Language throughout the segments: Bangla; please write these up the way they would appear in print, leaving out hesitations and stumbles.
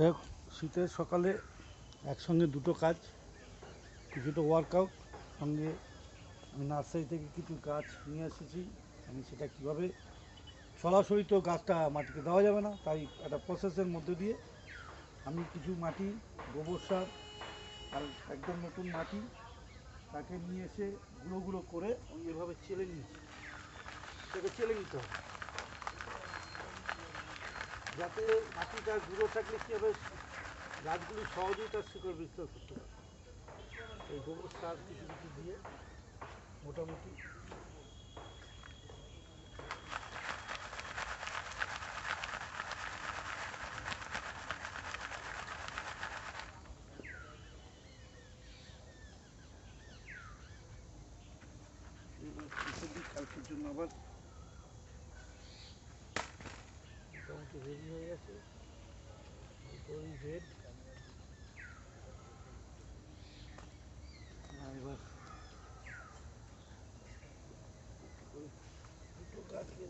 দেখ, শীতের সকালে একসঙ্গে দুটো কাজ, কিছুটা ওয়ার্কআউট, সঙ্গে আমি নার্সারি থেকে কিছু গাছ নিয়ে এসেছি। আমি সেটা কীভাবে, সরাসরি তো গাছটা মাটিতে দেওয়া যাবে না, তাই একটা প্রসেসের মধ্যে দিয়ে আমি কিছু মাটি, গোবর সার আর একদম নতুন মাটি, তাকে নিয়ে এসে গুঁড়ো গুঁড়ো করে আমি এভাবে চেলে নিয়েছি। সেটাকে চেলে নিতে হবে যাতে মাটিটা গুঁড়ো থাকলে কী হবে, গাছগুলি সহজেই তার শিকড় বিস্তার করতে পারে। এই গোবর সার কিছু কিছু দিয়ে মোটামুটি কালকের জন্য আবার মোটামুটি রেডি হয়ে গেছে। রেড এবার দুটো গাছকে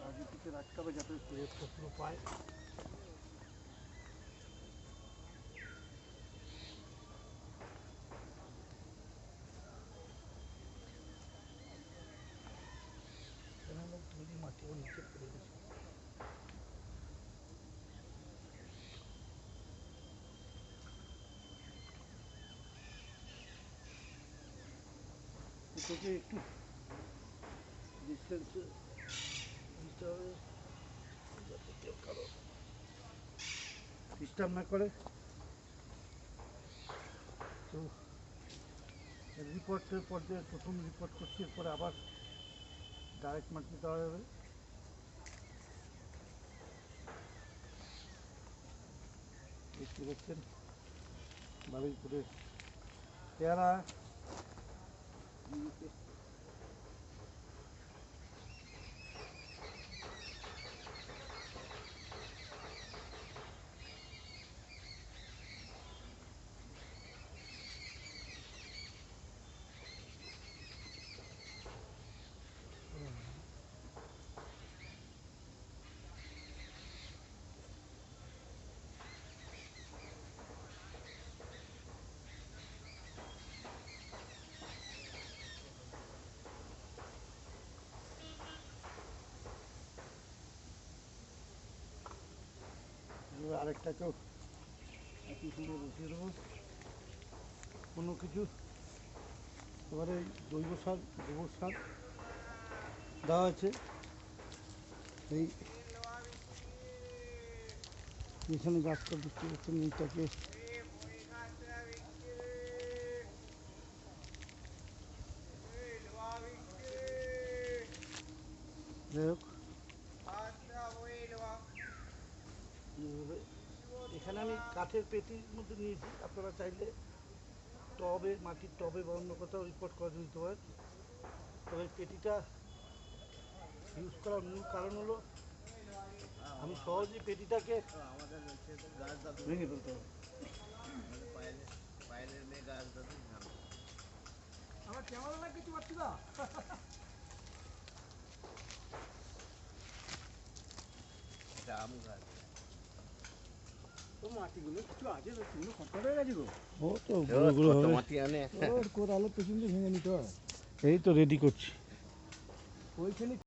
আগে পিছিয়ে রাখতে হবে যাতে রোদটা পুরো পায়। তৈরি মাটিও নিচে পড়ে গেছে। এটাকে একটু ডিস্টেন্সে দিতে হবে যাতে কেউ কারো ডিস্টার্ব না করে। তো রিপোর্টের পর্যায়ে প্রথম রিপোর্ট করছি, এরপরে আবার ডাইরেক্ট মাটি দেওয়া যাবে। দেখতে পাচ্ছেন বারুইপুরের পেয়ারা। আরেকটাকেও একই সুন্দর বসিয়ে দেবো। কোনো কিছু এবারে জৈব সার, গোবর সার দেওয়া আছে। এই এখানে গাছটা দেখতে পাচ্ছেন, এইটাকে যাই হোক এখানে আমি কাঠের পেটির মধ্যে নিয়েছি। আপনারা চাইলে টবে, মাটির টবে বা অন্য কোথাও রিপোর্ট করে নিতে পারেন। তবে পেটিটা ইউজ করার মূল কারণ হলো আমি সহজেই পেটিটাকে ভেঙে ফেলতে হবে। আমার কেমন লাগে কিছু পাচ্ছি না। আম গাছ মাটিগুলো কিছু আছে তো, তুমিও খরচা হয়ে গেছে গো। ও তো মাটি আনে কোদালের পেছন দিয়ে ভেঙে নিতে হয়। এই তো রেডি করছি ওইখানে।